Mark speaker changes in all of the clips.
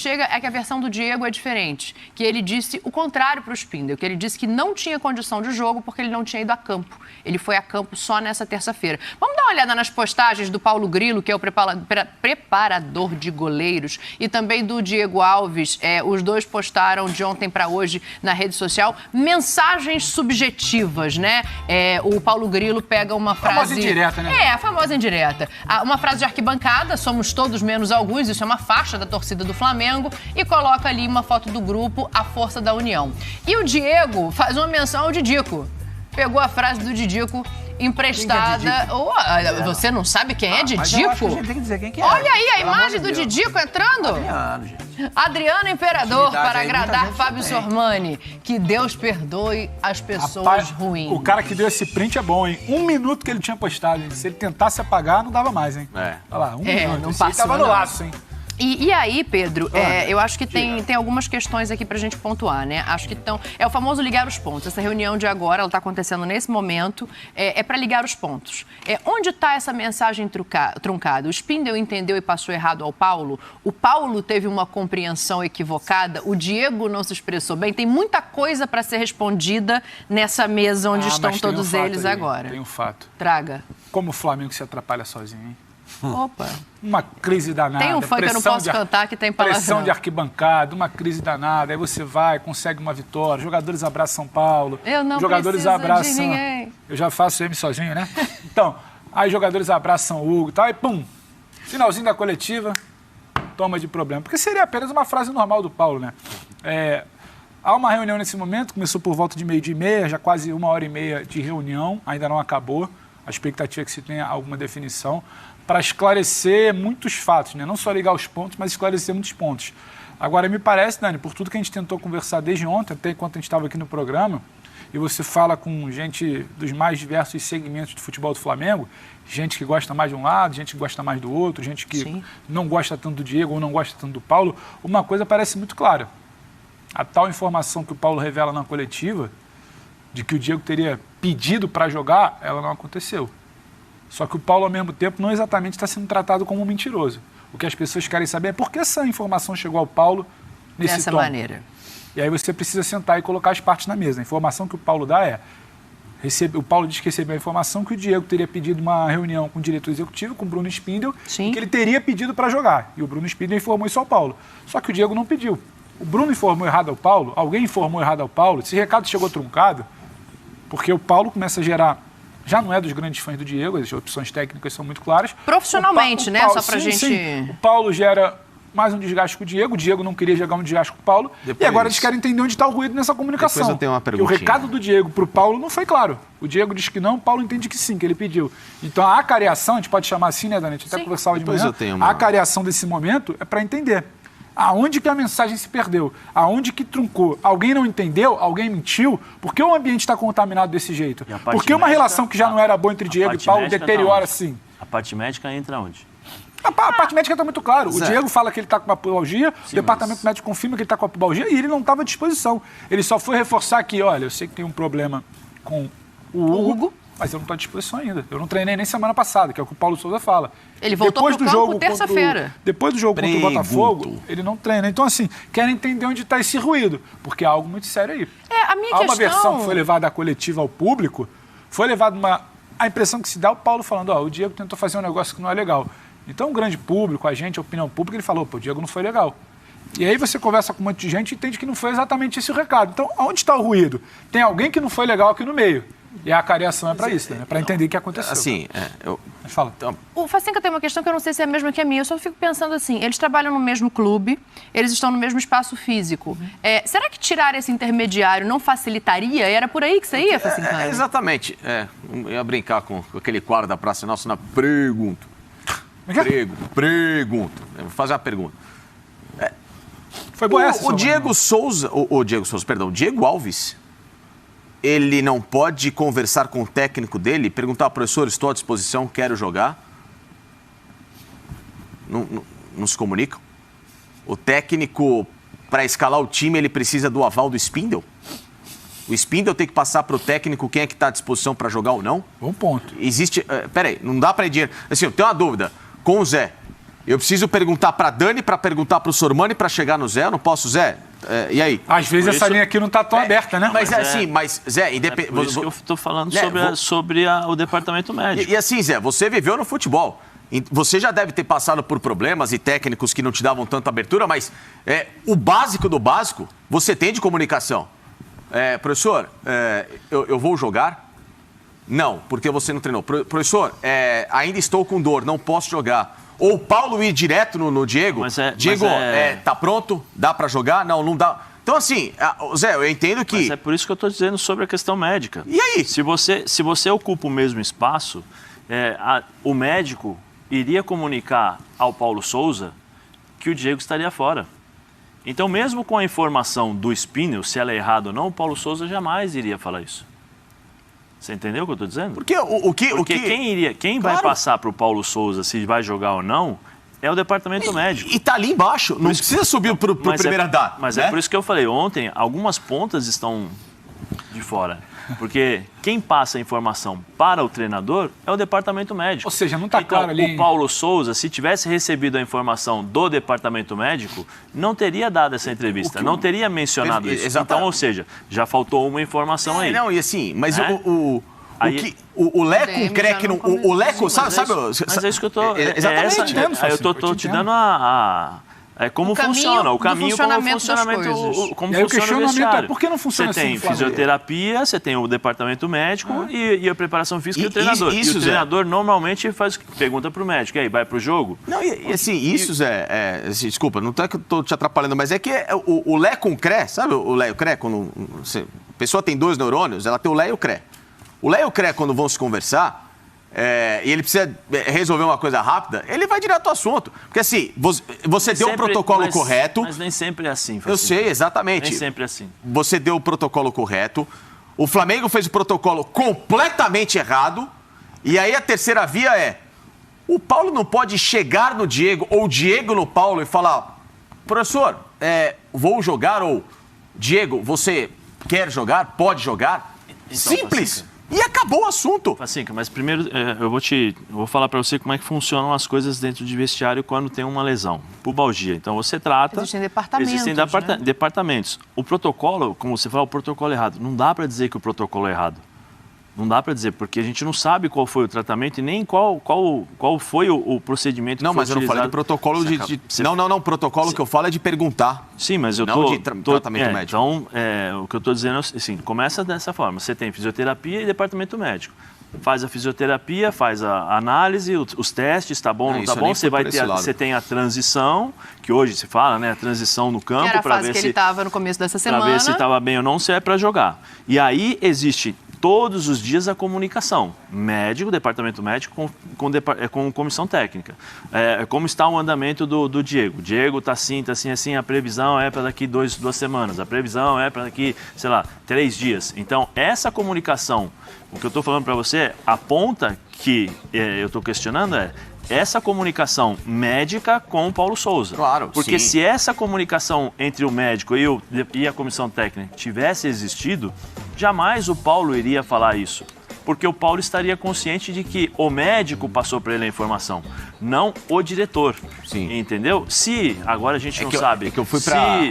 Speaker 1: chega é que a versão do Diego é diferente, que ele disse o contrário para o Spindel, que ele disse que não tinha condição de jogo porque ele não tinha ido a campo. Ele foi a campo só nessa terça-feira. Vamos dar uma olhada nas postagens do Paulo Grilo, que é o preparador de goleiros, e também do Diego Alves. Os dois postaram de ontem para hoje na rede social mensagens subjetivas, né? O Paulo Grilo pega uma frase...
Speaker 2: A famosa indireta, né?
Speaker 1: A famosa indireta. Uma frase de arquibancada, somos todos menos alguns, isso é uma faixa da torcida do Flamengo, e coloca ali uma foto do grupo, a força da união. E o Diego faz uma menção ao Didico. Pegou a frase do Didico emprestada. Você não sabe quem é Didico?
Speaker 2: Mas eu acho que a gente tem que dizer quem que é.
Speaker 1: Olha aí a imagem do Didico entrando.
Speaker 2: Adriano, gente.
Speaker 1: Adriano Imperador,
Speaker 2: Intimidade
Speaker 1: para
Speaker 2: aí,
Speaker 1: agradar
Speaker 2: muita
Speaker 1: Fábio
Speaker 2: gente também.
Speaker 1: Sormani. Que Deus perdoe as pessoas
Speaker 2: Rapaz,
Speaker 1: ruins.
Speaker 2: O cara que deu esse print é bom, hein? 1 minuto que ele tinha postado, hein? Se ele tentasse apagar, não dava mais, hein?
Speaker 3: É.
Speaker 2: Olha lá, 1 minuto.
Speaker 1: não
Speaker 2: Esse aí
Speaker 1: passou,
Speaker 2: tava no
Speaker 1: não.
Speaker 2: laço, hein?
Speaker 1: E aí, Pedro, eu acho que tem algumas questões aqui pra gente pontuar, né? Acho que é o famoso ligar os pontos. Essa reunião de agora, ela tá acontecendo nesse momento, é para ligar os pontos. Onde está essa mensagem truncada? O Spindel entendeu e passou errado ao Paulo? O Paulo teve uma compreensão equivocada? O Diego não se expressou bem? Tem muita coisa para ser respondida nessa mesa onde estão
Speaker 2: mas tem
Speaker 1: todos
Speaker 2: fato
Speaker 1: eles
Speaker 2: aí,
Speaker 1: agora.
Speaker 2: Tem um fato.
Speaker 1: Traga.
Speaker 2: Como o Flamengo se atrapalha sozinho, hein?
Speaker 1: Opa.
Speaker 2: Uma crise danada.
Speaker 1: Tem um funk que eu não posso cantar que tem palavrão.
Speaker 2: Pressão de arquibancada, uma crise danada. Aí você vai, consegue uma vitória. Jogadores abraçam São Paulo.
Speaker 1: Eu não
Speaker 2: jogadores
Speaker 1: preciso
Speaker 2: abraçam...
Speaker 1: de ninguém.
Speaker 2: Eu já faço M sozinho, né? Então, aí jogadores abraçam o Hugo e tal. Aí, pum, finalzinho da coletiva, toma de problema. Porque seria apenas uma frase normal do Paulo, né? Há uma reunião nesse momento, começou por volta de 12h30, já quase 1h30 de reunião, ainda não acabou. A expectativa é que se tenha alguma definição para esclarecer muitos fatos, né? Não só ligar os pontos, mas esclarecer muitos pontos. Agora, me parece, Dani, por tudo que a gente tentou conversar desde ontem, até enquanto a gente estava aqui no programa, e você fala com gente dos mais diversos segmentos do futebol do Flamengo, gente que gosta mais de um lado, gente que gosta mais do outro, gente que não gosta tanto do Diego ou não gosta tanto do Paulo, uma coisa parece muito clara. A tal informação que o Paulo revela na coletiva, de que o Diego teria pedido para jogar, ela não aconteceu. Só que o Paulo, ao mesmo tempo, não exatamente está sendo tratado como um mentiroso. O que as pessoas querem saber é por que essa informação chegou ao Paulo nesse
Speaker 1: Dessa
Speaker 2: tom.
Speaker 1: maneira.
Speaker 2: E aí você precisa sentar e colocar as partes na mesa. A informação que o Paulo dá o Paulo diz que recebeu a informação que o Diego teria pedido uma reunião com o diretor executivo, com o Bruno Spindel, e que ele teria pedido para jogar. E o Bruno Spindel informou isso ao Paulo. Só que o Diego não pediu. O Bruno informou errado ao Paulo, alguém informou errado ao Paulo, esse recado chegou truncado, porque o Paulo começa a gerar... Já não é dos grandes fãs do Diego, as opções técnicas são muito claras.
Speaker 1: Profissionalmente, né? Só pra gente...
Speaker 2: Sim. O Paulo gera mais um desgaste com o Diego não queria jogar um desgaste com o Paulo, e agora eles querem entender onde está o ruído nessa comunicação.
Speaker 3: Depois eu tenho uma perguntinha.
Speaker 2: E o recado do Diego pro Paulo não foi claro. O Diego diz que não, o Paulo entende que sim, que ele pediu. Então a acareação, a gente pode chamar assim, né, Dani? A gente até conversava de manhã. A acareação desse momento é para entender. Aonde que a mensagem se perdeu? Aonde que truncou? Alguém não entendeu? Alguém mentiu? Por que o ambiente está contaminado desse jeito? Por que uma relação que já não era boa entre Diego e Paulo deteriora assim?
Speaker 4: A parte médica entra onde?
Speaker 2: A parte médica está muito claro. O Diego fala que ele está com uma pubalgia, o departamento médico confirma que ele está com a pubalgia e ele não estava à disposição. Ele só foi reforçar que, olha, eu sei que tem um problema com o Hugo, mas eu não estou à disposição ainda. Eu não treinei nem semana passada, que é o que o Paulo Souza fala.
Speaker 1: Ele voltou pro campo terça-feira.
Speaker 2: Depois do jogo contra o Botafogo, ele não treina. Então, assim, querem entender onde está esse ruído, porque há algo muito sério aí. Há uma versão que foi levada à coletiva ao público, foi levada a impressão que se dá o Paulo falando, o Diego tentou fazer um negócio que não é legal. Então, o grande público, a gente, a opinião pública, ele falou, o Diego não foi legal. E aí você conversa com um monte de gente e entende que não foi exatamente esse o recado. Então, onde está o ruído? Tem alguém que não foi legal aqui no meio. E a acareação é para isso, né? Para entender o que aconteceu.
Speaker 3: Assim,
Speaker 2: Fala.
Speaker 1: O Facinca tem uma questão que eu não sei se é a mesma que a minha. Eu só fico pensando assim, eles trabalham no mesmo clube, eles estão no mesmo espaço físico. Será que tirar esse intermediário não facilitaria? Era por aí que você ia, Facinca?
Speaker 3: Exatamente. Eu ia brincar com aquele quadro da Praça Nossa na pergunta. Pergunta. Eu vou fazer uma pergunta.
Speaker 2: Foi boa essa.
Speaker 3: O Diego Alves, ele não pode conversar com o técnico dele, perguntar, professor, estou à disposição, quero jogar? Não se comunicam? O técnico, para escalar o time, ele precisa do aval do Spindel? O Spindel tem que passar para o técnico quem é que está à disposição para jogar ou não?
Speaker 2: Bom ponto.
Speaker 3: Existe... Peraí, não dá para ir dinheiro... Assim, eu tenho uma dúvida. Com o Zé, Eu preciso perguntar para Dani, para perguntar para o Sormani, para chegar no Zé. Eu não posso, Zé? E aí?
Speaker 2: Às vezes essa linha aqui não está tão aberta, né?
Speaker 3: Mas Zé, independente.
Speaker 4: Por isso que eu estou falando sobre o departamento médico.
Speaker 3: E assim, Zé, você viveu no futebol. Você já deve ter passado por problemas e técnicos que não te davam tanta abertura, mas o básico do básico, você tem de comunicação. Professor, eu vou jogar? Não, porque você não treinou. Professor, ainda estou com dor, não posso jogar. Ou o Paulo ir direto no Diego. Diego, tá pronto? Dá para jogar? Não dá. Então, assim, Zé, eu entendo que...
Speaker 4: Mas é por isso que eu estou dizendo sobre a questão médica.
Speaker 3: E aí?
Speaker 4: Se você ocupa o mesmo espaço, o médico iria comunicar ao Paulo Souza que o Diego estaria fora. Então, mesmo com a informação do Spindle, se ela é errada ou não, o Paulo Souza jamais iria falar isso. Você entendeu o que eu estou dizendo?
Speaker 3: Porque
Speaker 4: quem vai passar para o Paulo Souza se vai jogar ou não é o departamento médico.
Speaker 3: E tá ali embaixo, não precisa subir para o primeiro andar.
Speaker 4: Mas
Speaker 3: né?
Speaker 4: é por isso que eu falei, ontem algumas pontas estão de fora. Porque quem passa a informação para o treinador é o departamento médico.
Speaker 2: Ou seja, não está
Speaker 4: então,
Speaker 2: claro ali.
Speaker 4: O Paulo Souza, se tivesse recebido a informação do departamento médico, não teria dado essa entrevista, não teria mencionado isso. Então, ou seja, já faltou uma informação aí.
Speaker 3: Não, e assim, mas o Leco, o Crec, o Leco, sabe?
Speaker 4: Mas é isso que eu estou...
Speaker 2: Exatamente.
Speaker 4: Eu estou te dando como funciona, o caminho, como funcionamento, como funciona o vestiário.
Speaker 2: Por que não funciona
Speaker 4: assim? Você tem fisioterapia, você tem o departamento médico e a preparação física e o treinador. E o treinador normalmente pergunta para o médico, e aí, vai para o jogo?
Speaker 3: Não, e assim, isso, Zé, desculpa, não é que eu estou te atrapalhando, mas é que o Lé com o Cré, sabe o Lé e o Cré, quando a pessoa tem 2 neurônios, ela tem o Lé e o Cré. O Lé e o Cré, quando vão se conversar, e ele precisa resolver uma coisa rápida, ele vai direto ao assunto. Porque assim, você deu o protocolo correto...
Speaker 4: Mas nem sempre é assim.
Speaker 3: Eu sei, exatamente.
Speaker 4: Nem sempre é assim.
Speaker 3: Você deu o protocolo correto, o Flamengo fez o protocolo completamente errado, e aí a terceira via o Paulo não pode chegar no Diego, ou o Diego no Paulo e falar, professor, vou jogar, ou Diego, você quer jogar, pode jogar? Então, simples! E acabou o assunto.
Speaker 4: Facinca, mas primeiro eu vou falar para você como é que funcionam as coisas dentro de vestiário quando tem uma lesão. Pubalgia. Então você trata...
Speaker 1: Existem departamentos.
Speaker 4: Departamentos. O protocolo, como você fala, o protocolo é errado. Não dá para dizer que o protocolo é errado. Não dá para dizer, porque a gente não sabe qual foi o tratamento e nem qual foi o procedimento que foi utilizado. Não, mas
Speaker 3: eu não falei de protocolo Não, protocolo que eu falo é de perguntar.
Speaker 4: Sim, mas eu
Speaker 3: não de tratamento médico.
Speaker 4: Então, o que eu estou dizendo é assim, começa dessa forma. Você tem fisioterapia e departamento médico. Faz a fisioterapia, faz a análise, os testes, tá bom, não tá bom. Você tem a transição, que hoje se fala, né? A transição no campo.
Speaker 1: Que era a fase que ele estava no começo dessa semana.
Speaker 4: Para ver se estava bem ou não, se é para jogar. E aí existe... todos os dias a comunicação, médico, departamento médico com comissão técnica. Como está o andamento do Diego? Diego está assim, a previsão é para daqui 2 semanas, a previsão é para daqui, 3 dias. Então, essa comunicação, o que eu estou falando para você, a ponta que eu estou questionando essa comunicação médica com o Paulo Souza.
Speaker 3: Claro,
Speaker 4: porque
Speaker 3: sim.
Speaker 4: Se essa comunicação entre o médico e a comissão técnica tivesse existido, jamais o Paulo iria falar isso. Porque o Paulo estaria consciente de que o médico passou para ele a informação, não o diretor.
Speaker 3: Sim.
Speaker 4: Entendeu? Agora a gente não sabe.
Speaker 3: Que eu fui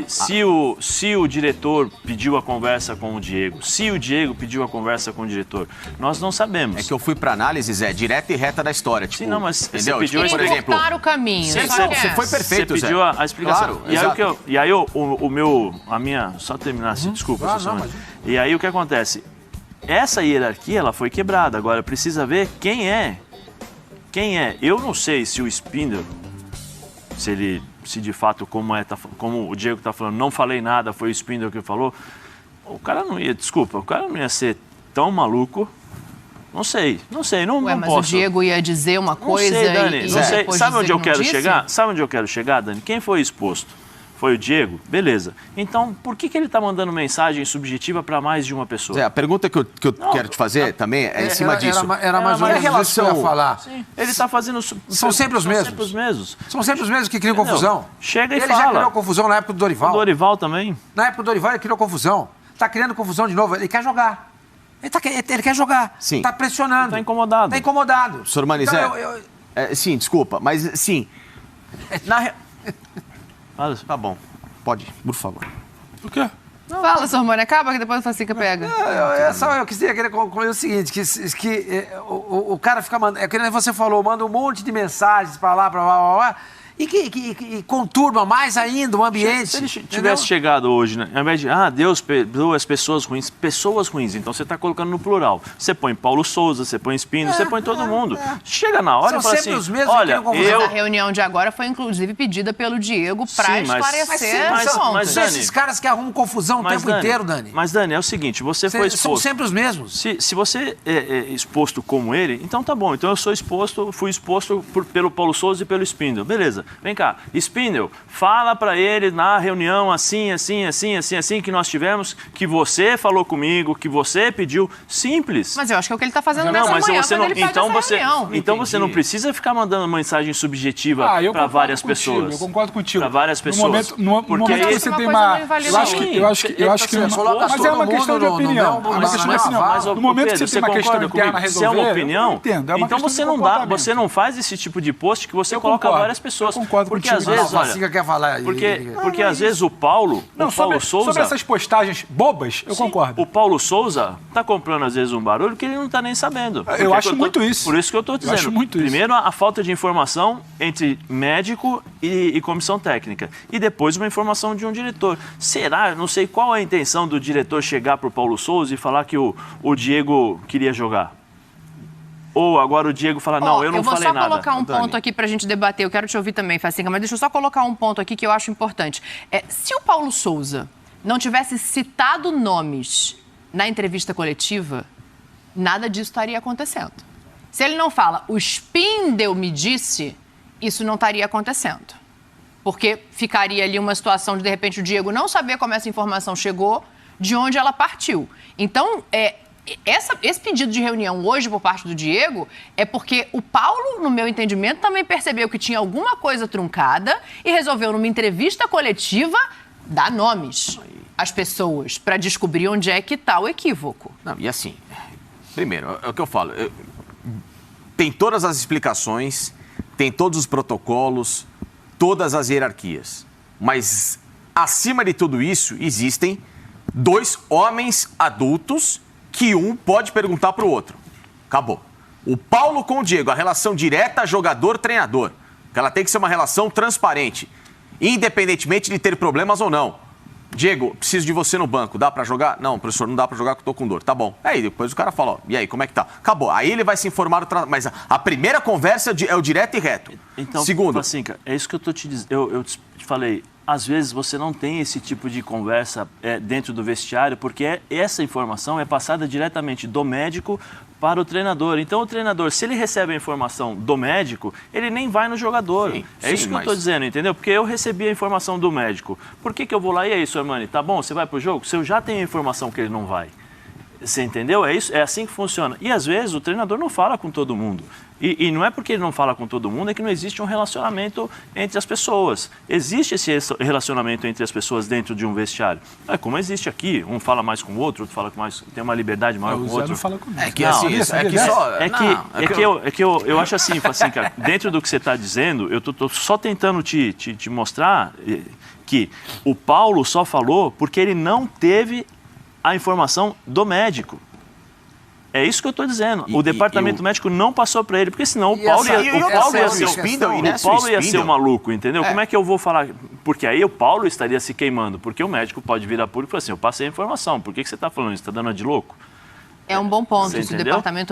Speaker 4: se o diretor pediu a conversa com o Diego, se o Diego pediu a conversa com o diretor, nós não sabemos.
Speaker 3: É que eu fui para análise, Zé, direta e reta da história. Tipo,
Speaker 4: sim, não, mas
Speaker 3: entendeu?
Speaker 4: Você pediu,
Speaker 1: por exemplo, o caminho.
Speaker 3: Você foi perfeito,
Speaker 4: Zé. Você pediu a explicação.
Speaker 3: Claro,
Speaker 4: e aí só terminar assim, desculpa. E aí o que acontece? Essa hierarquia ela foi quebrada. Agora precisa ver quem é. Eu não sei se o Spindle, se de fato, como o Diego está falando, não falei nada, foi o Spindle que falou. O cara não ia ser tão maluco. Não sei, não
Speaker 1: mas
Speaker 4: posso.
Speaker 1: O Diego ia dizer uma coisa
Speaker 4: não sei, Dani,
Speaker 1: e
Speaker 4: não sei.
Speaker 1: depois
Speaker 4: Sabe onde eu quero
Speaker 1: disse?
Speaker 4: chegar? Sabe onde eu quero chegar, Dani? Quem foi exposto? Foi o Diego? Beleza. Então, por que ele está mandando mensagem subjetiva para mais de uma pessoa?
Speaker 3: Zé, a pergunta que eu quero te fazer também é em cima disso.
Speaker 5: Era mais ou menos isso que eu ia falar.
Speaker 4: Sim. Ele está fazendo...
Speaker 5: São sempre os mesmos. São sempre os mesmos que criam confusão.
Speaker 4: Chega e
Speaker 5: ele
Speaker 4: fala.
Speaker 5: Ele já criou confusão na época do Dorival.
Speaker 4: O Dorival também.
Speaker 5: Na época do Dorival ele criou confusão. Está criando confusão de novo. Ele quer jogar. Ele quer jogar.
Speaker 3: Sim.
Speaker 5: Está pressionando.
Speaker 4: Está incomodado.
Speaker 5: Está incomodado.
Speaker 3: Sormani,
Speaker 5: então,
Speaker 3: Zé, sim, desculpa, mas sim...
Speaker 4: Fala.
Speaker 3: Tá bom. Pode, por favor.
Speaker 2: O quê?
Speaker 1: Fala, Sr. Hormônio, acaba que depois o Facica pega.
Speaker 5: Eu queria concluir o seguinte, que o cara fica mandando... É que nem você falou, manda um monte de mensagens pra lá, pra lá, e conturba mais ainda o ambiente.
Speaker 4: Se ele tivesse chegado hoje, né, ao invés de, Deus perdoa as pessoas ruins, então você está colocando no plural. Você põe Paulo Souza, você põe Espino, você põe todo mundo. Chega na hora e fala assim,
Speaker 5: os mesmos
Speaker 4: olha,
Speaker 1: A reunião de agora foi, inclusive, pedida pelo Diego para esclarecer
Speaker 4: mas
Speaker 5: São
Speaker 4: Dani,
Speaker 5: esses caras que arrumam confusão o tempo inteiro, Dani.
Speaker 4: Mas, Dani, é o seguinte, você foi exposto...
Speaker 5: São sempre os mesmos.
Speaker 4: Se você é exposto como ele, então tá bom. Então eu fui exposto pelo Paulo Souza e pelo Spindle. Beleza. Vem cá, Spindle, fala pra ele na reunião assim, que nós tivemos, que você falou comigo, que você pediu. Simples.
Speaker 1: Mas eu acho que é o que ele está fazendo
Speaker 4: Não,
Speaker 1: nessa
Speaker 4: mas
Speaker 1: manhã,
Speaker 4: você
Speaker 1: quando
Speaker 4: não,
Speaker 1: ele pede
Speaker 4: então
Speaker 1: essa
Speaker 4: você,
Speaker 1: reunião.
Speaker 4: então você não precisa ficar mandando mensagem subjetiva
Speaker 2: eu
Speaker 4: para
Speaker 2: concordo
Speaker 4: várias
Speaker 2: contigo,
Speaker 4: pessoas.
Speaker 2: Eu concordo contigo.
Speaker 4: Para várias pessoas.
Speaker 2: No
Speaker 4: Porque
Speaker 2: momento que
Speaker 4: aí-
Speaker 2: você
Speaker 1: uma
Speaker 2: tem
Speaker 1: coisa
Speaker 2: uma...
Speaker 1: não invalida
Speaker 2: Eu acho que... Eu acho que
Speaker 5: Você coloca
Speaker 2: mas é uma
Speaker 5: todo
Speaker 2: questão de
Speaker 5: mundo no
Speaker 2: opinião.
Speaker 5: mesmo-
Speaker 2: É uma questão de
Speaker 5: na
Speaker 2: opinião.
Speaker 5: vala.
Speaker 2: No momento que você tem uma questão
Speaker 4: concorda
Speaker 2: interna a
Speaker 4: comigo? Se
Speaker 2: resolver...
Speaker 4: é uma
Speaker 2: eu
Speaker 4: opinião,
Speaker 2: entendo, é uma
Speaker 4: então
Speaker 2: questão de
Speaker 4: você não faz esse tipo de post que você
Speaker 2: Eu
Speaker 4: coloca
Speaker 2: concordo,
Speaker 4: várias pessoas.
Speaker 2: eu concordo
Speaker 4: porque
Speaker 2: contigo.
Speaker 4: às vezes,
Speaker 5: O Facica
Speaker 4: olha,
Speaker 5: quer falar.
Speaker 4: porque às vezes o Paulo
Speaker 2: Sobre
Speaker 4: Souza...
Speaker 2: essas postagens bobas, eu concordo.
Speaker 4: O Paulo Souza tá comprando, às vezes, um barulho que ele não tá nem sabendo. Porque
Speaker 2: Eu acho
Speaker 4: tô-
Speaker 2: muito isso.
Speaker 4: Por isso que eu tô dizendo.
Speaker 2: acho muito isso.
Speaker 4: Primeiro, a falta de informação entre médico e comissão técnica. E depois, uma informação de um diretor. Será? Não sei qual é a intenção do diretor chegar pro Paulo Souza e falar que o Diego queria jogar. Ou agora o Diego fala, não, eu não falei nada.
Speaker 1: Eu vou só colocar um
Speaker 3: Dani.
Speaker 1: ponto aqui para a gente debater. Eu quero te ouvir também, Facica, mas deixa eu só colocar um ponto aqui que eu acho importante. Se o Paulo Souza não tivesse citado nomes na entrevista coletiva, nada disso estaria acontecendo. Se ele não fala, o Spindle me disse, isso não estaria acontecendo. Porque ficaria ali uma situação de repente, o Diego não saber como essa informação chegou, de onde ela partiu. Então, esse pedido de reunião hoje por parte do Diego é porque o Paulo, no meu entendimento, também percebeu que tinha alguma coisa truncada e resolveu, numa entrevista coletiva, dar nomes às pessoas para descobrir onde é que está o equívoco.
Speaker 3: Não, e assim, primeiro, é o que eu falo. Tem todas as explicações, tem todos os protocolos, todas as hierarquias. Mas, acima de tudo isso, existem dois homens adultos que um pode perguntar para o outro. Acabou. O Paulo com o Diego, a relação direta jogador-treinador. Que ela tem que ser uma relação transparente, independentemente de ter problemas ou não. Diego, preciso de você no banco, dá pra jogar? Não, professor, não dá pra jogar que eu tô com dor. Tá bom. Aí depois o cara fala, e aí, como é que tá? Acabou. Aí ele vai se informar, mas a primeira conversa é o direto e reto.
Speaker 4: Então,
Speaker 3: segundo,
Speaker 4: Facinca, é isso que eu tô te dizendo. Eu te falei, às vezes você não tem esse tipo de conversa dentro do vestiário, porque essa informação é passada diretamente do médico para o treinador. Então, o treinador, se ele recebe a informação do médico, ele nem vai no jogador.
Speaker 3: Sim,
Speaker 4: isso que eu estou dizendo, entendeu? Porque eu recebi a informação do médico. Por que eu vou lá? E aí, seu Armani, tá bom? Você vai pro jogo? Se eu já tenho a informação que ele não vai. Você entendeu? É isso, é assim que funciona. E, às vezes, o treinador não fala com todo mundo. E não é porque ele não fala com todo mundo, é que não existe um relacionamento entre as pessoas. Existe esse relacionamento entre as pessoas dentro de um vestiário. É como existe aqui, um fala mais com o outro fala com mais, tem uma liberdade maior com o
Speaker 2: Zé
Speaker 4: outro.
Speaker 2: não fala comigo.
Speaker 3: é que
Speaker 4: Não,
Speaker 3: assim,
Speaker 4: eu acho assim, Facinca, dentro do que você está dizendo, eu tô só tentando te mostrar que o Paulo só falou porque ele não teve a informação do médico. É isso que eu estou dizendo. O departamento médico não passou para ele, porque senão o Paulo ia ser o maluco, entendeu? Como é que eu vou falar? Porque aí o Paulo estaria se queimando, porque o médico pode virar público e falar assim, eu passei a informação, por que você está falando isso? Está dando a de louco?
Speaker 1: É um bom ponto.
Speaker 4: Você
Speaker 1: Se o
Speaker 4: entendeu?
Speaker 1: departamento